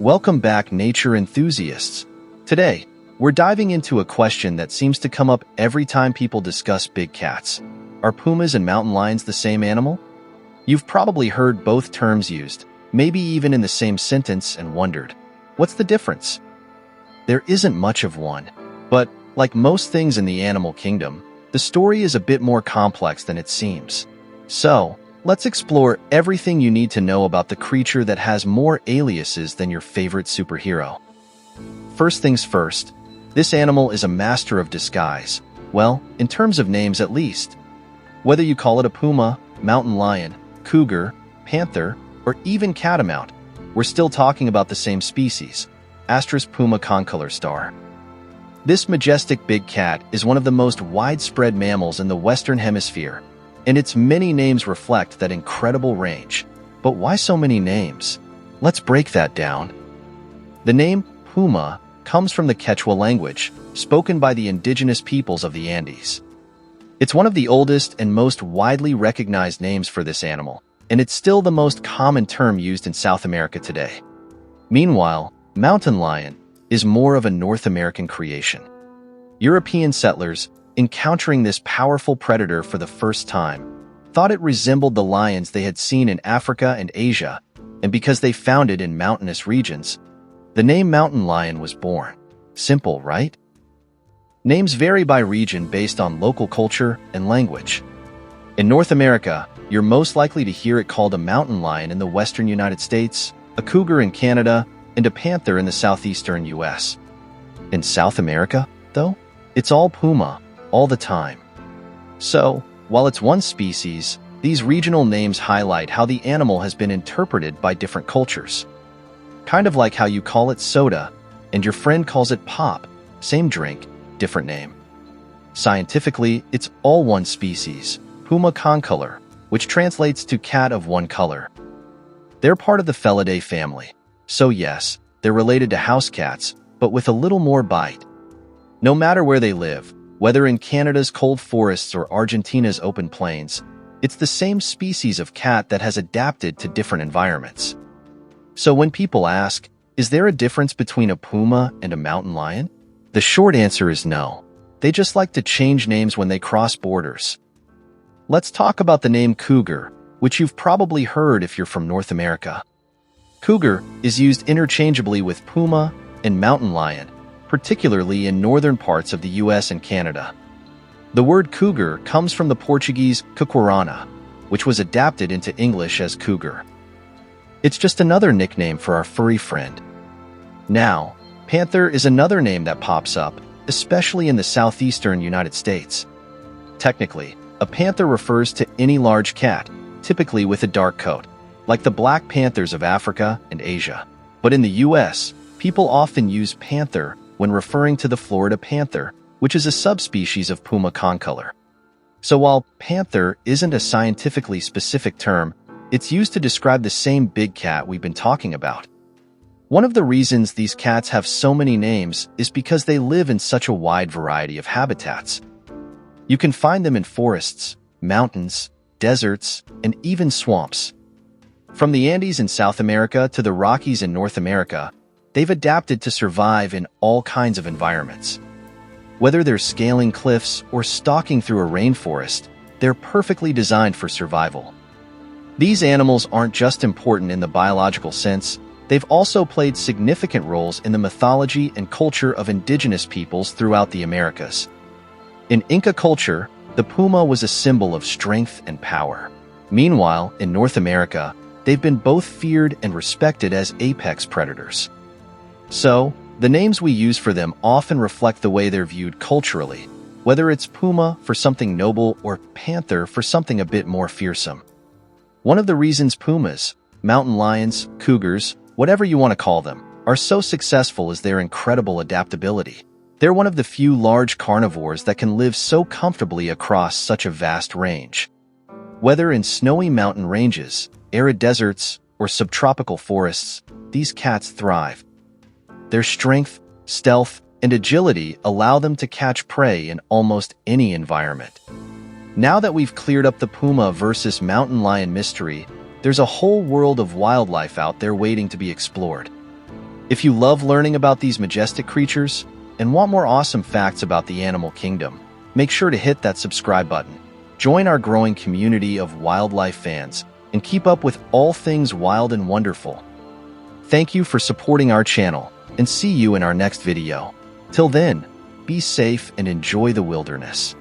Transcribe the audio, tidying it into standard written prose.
Welcome back, nature enthusiasts. Today, we're diving into a question that seems to come up every time people discuss big cats. Are pumas and mountain lions the same animal? You've probably heard both terms used, maybe even in the same sentence, and wondered, what's the difference? There isn't much of one, but like most things in the animal kingdom, the story is a bit more complex than it seems. So, let's explore everything you need to know about the creature that has more aliases than your favorite superhero. First things first, this animal is a master of disguise. Well, in terms of names at least. Whether you call it a puma, mountain lion, cougar, panther, or even catamount, we're still talking about the same species, Puma concolor star. This majestic big cat is one of the most widespread mammals in the Western Hemisphere, and its many names reflect that incredible range. But why so many names? Let's break that down. The name Puma comes from the Quechua language, spoken by the indigenous peoples of the Andes. It's one of the oldest and most widely recognized names for this animal, and it's still the most common term used in South America today. Meanwhile, mountain lion is more of a North American creation. European settlers, encountering this powerful predator for the first time, thought it resembled the lions they had seen in Africa and Asia, and because they found it in mountainous regions, the name mountain lion was born. Simple, right? Names vary by region based on local culture and language. In North America, you're most likely to hear it called a mountain lion in the western United States, a cougar in Canada, and a panther in the southeastern US. In South America, though, it's all puma, all the time. So, while it's one species, these regional names highlight how the animal has been interpreted by different cultures. Kind of like how you call it soda, and your friend calls it pop, same drink, different name. Scientifically, it's all one species, Puma concolor, which translates to cat of one color. They're part of the Felidae family, so yes, they're related to house cats, but with a little more bite. No matter where they live, whether in Canada's cold forests or Argentina's open plains, it's the same species of cat that has adapted to different environments. So when people ask, is there a difference between a puma and a mountain lion? The short answer is no. They just like to change names when they cross borders. Let's talk about the name cougar, which you've probably heard if you're from North America. Cougar is used interchangeably with puma and mountain lion, particularly in northern parts of the US and Canada. The word cougar comes from the Portuguese cucarana, which was adapted into English as cougar. It's just another nickname for our furry friend. Now, panther is another name that pops up, especially in the southeastern United States. Technically, a panther refers to any large cat, typically with a dark coat, like the black panthers of Africa and Asia. But in the US, people often use panther when referring to the Florida panther, which is a subspecies of Puma concolor. So while panther isn't a scientifically specific term, it's used to describe the same big cat we've been talking about. One of the reasons these cats have so many names is because they live in such a wide variety of habitats. You can find them in forests, mountains, deserts, and even swamps. From the Andes in South America to the Rockies in North America, they've adapted to survive in all kinds of environments. Whether they're scaling cliffs or stalking through a rainforest, they're perfectly designed for survival. These animals aren't just important in the biological sense, they've also played significant roles in the mythology and culture of indigenous peoples throughout the Americas. In Inca culture, the puma was a symbol of strength and power. Meanwhile, in North America, they've been both feared and respected as apex predators. So, the names we use for them often reflect the way they're viewed culturally, whether it's puma for something noble or panther for something a bit more fearsome. One of the reasons pumas, mountain lions, cougars, whatever you want to call them, are so successful is their incredible adaptability. They're one of the few large carnivores that can live so comfortably across such a vast range. Whether in snowy mountain ranges, arid deserts, or subtropical forests, these cats thrive. Their strength, stealth, and agility allow them to catch prey in almost any environment. Now that we've cleared up the puma versus mountain lion mystery, there's a whole world of wildlife out there waiting to be explored. If you love learning about these majestic creatures and want more awesome facts about the animal kingdom, make sure to hit that subscribe button. Join our growing community of wildlife fans and keep up with all things wild and wonderful. Thank you for supporting our channel, and see you in our next video. Till then, be safe and enjoy the wilderness.